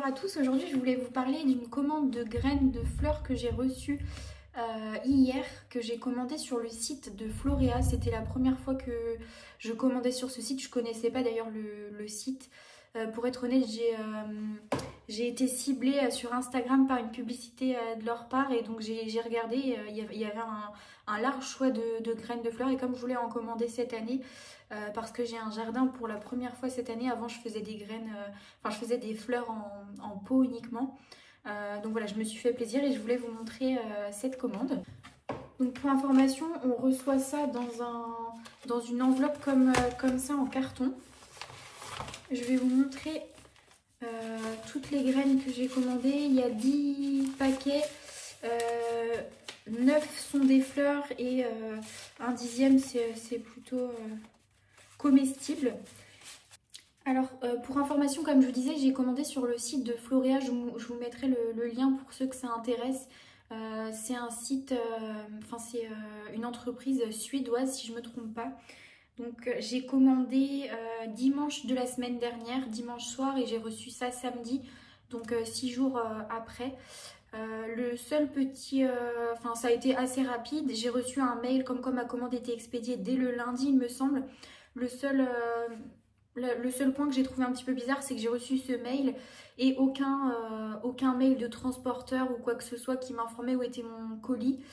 Bonjour à tous, aujourd'hui je voulais vous parler d'une commande de graines de fleurs que j'ai reçue hier, que j'ai commandée sur le site de Floréa. C'était la première fois que je commandais sur ce site, je connaissais pas d'ailleurs le site. Pour être honnête, j'ai été ciblée sur Instagram par une publicité de leur part et donc j'ai regardé, il y avait un large choix de graines de fleurs et comme je voulais en commander cette année, parce que j'ai un jardin pour la première fois cette année. Avant, je faisais des graines, je faisais des fleurs en pot uniquement. Donc voilà, je me suis fait plaisir et je voulais vous montrer cette commande. Donc pour information, on reçoit ça dans une enveloppe comme ça en carton. Je vais vous montrer toutes les graines que j'ai commandées. Il y a 10 paquets. 9 sont des fleurs et un dixième c'est plutôt comestible. Alors pour information, comme je vous disais, j'ai commandé sur le site de Floréa, je vous mettrai le lien pour ceux que ça intéresse. C'est un site, c'est une entreprise suédoise si je ne me trompe pas. Donc j'ai commandé dimanche de la semaine dernière, dimanche soir, et j'ai reçu ça samedi, donc 6 jours après. Le seul petit, ça a été assez rapide, j'ai reçu un mail comme quoi ma commande était expédiée dès le lundi il me semble. Le seul point que j'ai trouvé un petit peu bizarre, c'est que j'ai reçu ce mail et aucun mail de transporteur ou quoi que ce soit qui m'informait où était mon colis.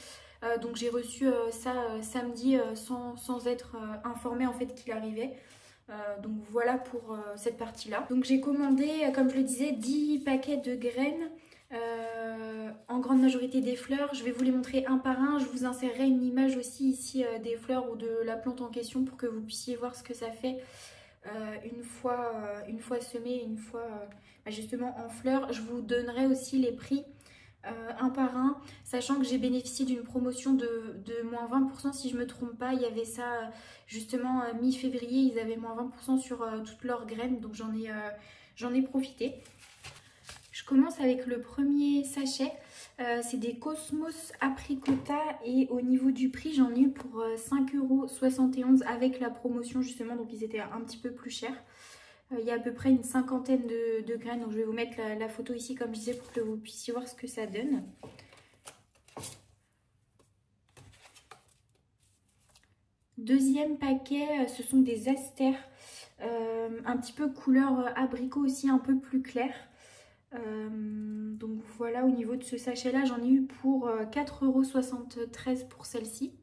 Donc j'ai reçu ça samedi sans être informée en fait qu'il arrivait. Donc voilà pour cette partie-là. Donc j'ai commandé, comme je le disais, 10 paquets de graines. En grande majorité des fleurs, je vais vous les montrer un par un. Je vous insérerai une image aussi ici des fleurs ou de la plante en question pour que vous puissiez voir ce que ça fait une fois semé, une fois justement en fleurs. Je vous donnerai aussi les prix un par un, sachant que j'ai bénéficié d'une promotion de moins 20% si je me trompe pas. Il y avait ça justement mi-février, ils avaient moins 20% sur toutes leurs graines, donc j'en ai profité. Je commence avec le premier sachet, c'est des Cosmos Apricota et au niveau du prix j'en ai eu pour 5,71 € avec la promotion justement, donc ils étaient un petit peu plus chers. Il y a à peu près une cinquantaine de graines, donc je vais vous mettre la photo ici comme je disais pour que vous puissiez voir ce que ça donne. Deuxième paquet, ce sont des astères, un petit peu couleur abricot aussi, un peu plus clair. Donc voilà, au niveau de ce sachet là j'en ai eu pour 4,73 € pour celle-ci.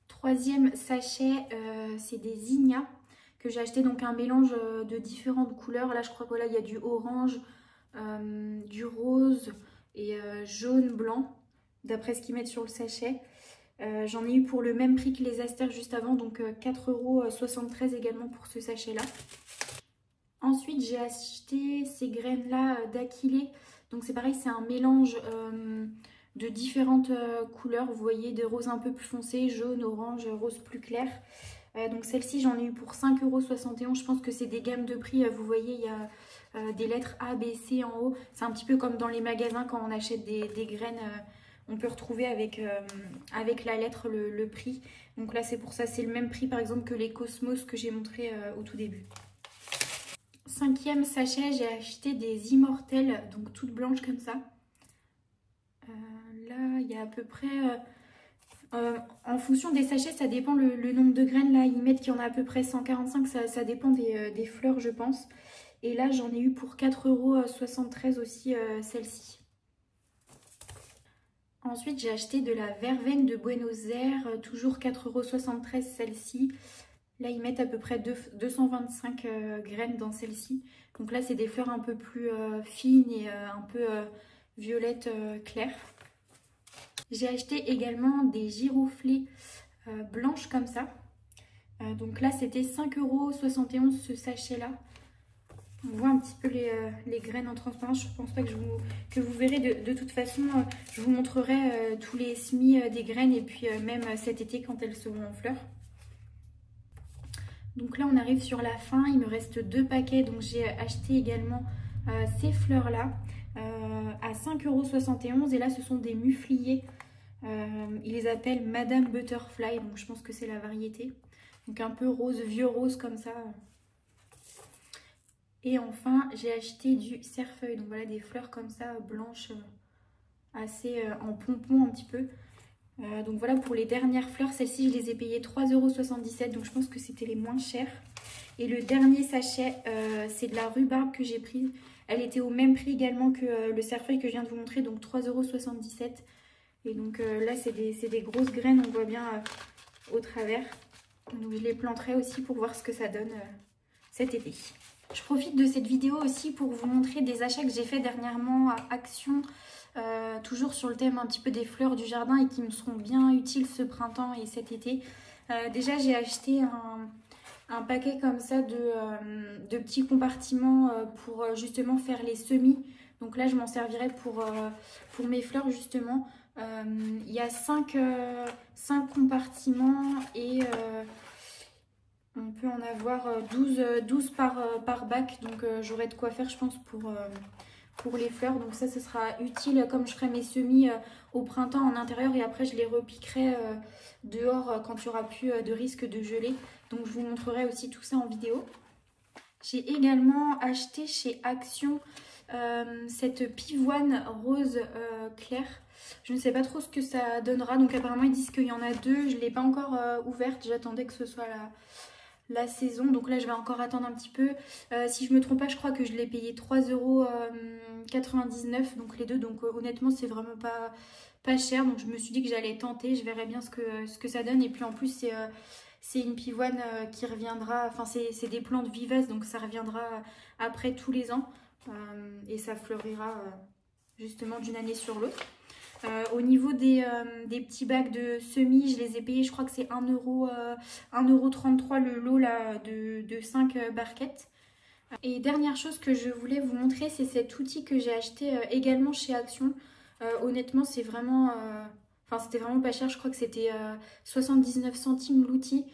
Troisième sachet, c'est des zinnias que j'ai acheté, donc un mélange de différentes couleurs. Là je crois que là il y a du orange, du rose et jaune, blanc d'après ce qu'ils mettent sur le sachet. J'en ai eu pour le même prix que les astères juste avant, donc 4,73 € également pour ce sachet là. Ensuite, j'ai acheté ces graines-là d'Aquilée. Donc c'est pareil, c'est un mélange de différentes couleurs. Vous voyez, des roses un peu plus foncées, jaune, orange, rose plus clair. Donc celle-ci, j'en ai eu pour 5,71 €. Je pense que c'est des gammes de prix. Vous voyez, il y a des lettres A, B, C en haut. C'est un petit peu comme dans les magasins quand on achète des graines. On peut retrouver avec la lettre le prix. Donc là, c'est pour ça. C'est le même prix, par exemple, que les Cosmos que j'ai montré au tout début. Cinquième sachet, j'ai acheté des immortelles, donc toutes blanches comme ça. Là, il y a à peu près... en fonction des sachets, ça dépend le nombre de graines. Là, ils mettent qu'il y en a à peu près 145, ça dépend des fleurs, je pense. Et là, j'en ai eu pour 4,73 € aussi, celle-ci. Ensuite, j'ai acheté de la verveine de Buenos Aires, toujours 4,73 € celle-ci. Là, ils mettent à peu près 225 graines dans celle-ci. Donc là, c'est des fleurs un peu plus fines et un peu violette clair. J'ai acheté également des giroflées blanches comme ça. Donc là, c'était 5,71 € ce sachet-là. On voit un petit peu les graines en transparence. Je ne pense pas que vous verrez. De toute façon, je vous montrerai tous les semis des graines et puis même cet été quand elles seront en fleurs. Donc là, on arrive sur la fin. Il me reste 2 paquets. Donc j'ai acheté également ces fleurs-là à 5,71 €. Et là, ce sont des mufliers. Ils les appellent Madame Butterfly. Donc je pense que c'est la variété. Donc un peu rose, vieux rose comme ça. Et enfin, j'ai acheté du cerfeuil. Donc voilà, des fleurs comme ça, blanches, assez en pompon un petit peu. Donc voilà pour les dernières fleurs. Celles-ci, je les ai payées 3,77 €. Donc je pense que c'était les moins chères. Et le dernier sachet, c'est de la rhubarbe que j'ai prise. Elle était au même prix également que le cerfeuil que je viens de vous montrer. Donc 3,77 €. Et donc là, c'est des grosses graines. On voit bien au travers. Donc je les planterai aussi pour voir ce que ça donne cet été. Je profite de cette vidéo aussi pour vous montrer des achats que j'ai fait dernièrement à Action, toujours sur le thème un petit peu des fleurs du jardin et qui me seront bien utiles ce printemps et cet été. Déjà j'ai acheté un paquet comme ça de petits compartiments pour justement faire les semis. Donc là je m'en servirai pour mes fleurs justement. Il y a 5 compartiments et on peut en avoir 12 par bac, donc j'aurai de quoi faire je pense pour les fleurs. Donc ça, ce sera utile comme je ferai mes semis au printemps en intérieur et après je les repiquerai dehors quand il n'y aura plus de risque de gelée. Donc je vous montrerai aussi tout ça en vidéo. J'ai également acheté chez Action cette pivoine rose claire. Je ne sais pas trop ce que ça donnera, donc apparemment ils disent qu'il y en a 2. Je ne l'ai pas encore ouverte, j'attendais que ce soit la saison, donc là je vais encore attendre un petit peu. Si je me trompe pas, je crois que je l'ai payé 3,99 €, donc les deux, donc honnêtement c'est vraiment pas cher, donc je me suis dit que j'allais tenter, je verrai bien ce que ça donne. Et puis en plus c'est une pivoine qui reviendra, enfin c'est des plantes vivaces, donc ça reviendra après tous les ans et ça fleurira justement d'une année sur l'autre. Au niveau des petits bacs de semis, je les ai payés, je crois que c'est 1,33 € le lot là, de 5 barquettes. Et dernière chose que je voulais vous montrer, c'est cet outil que j'ai acheté également chez Action. Honnêtement, c'est vraiment, c'était vraiment pas cher, je crois que c'était 79 centimes l'outil.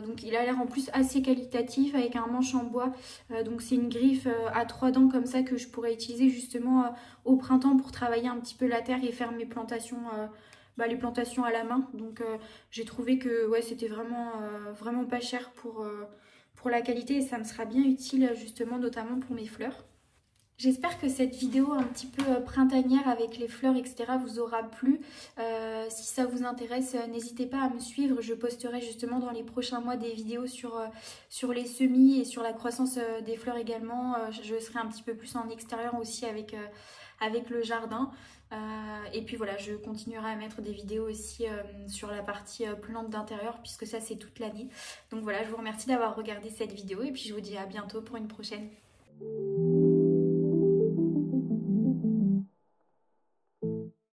Donc il a l'air en plus assez qualitatif avec un manche en bois. Donc c'est une griffe à 3 dents comme ça que je pourrais utiliser justement au printemps pour travailler un petit peu la terre et faire mes plantations, les plantations à la main. Donc j'ai trouvé que ouais, c'était vraiment pas cher pour la qualité et ça me sera bien utile justement notamment pour mes fleurs. J'espère que cette vidéo un petit peu printanière avec les fleurs, etc. vous aura plu. Si ça vous intéresse, n'hésitez pas à me suivre. Je posterai justement dans les prochains mois des vidéos sur les semis et sur la croissance des fleurs également. Je serai un petit peu plus en extérieur aussi avec le jardin. Et puis voilà, je continuerai à mettre des vidéos aussi sur la partie plantes d'intérieur puisque ça c'est toute l'année. Donc voilà, je vous remercie d'avoir regardé cette vidéo et puis je vous dis à bientôt pour une prochaine.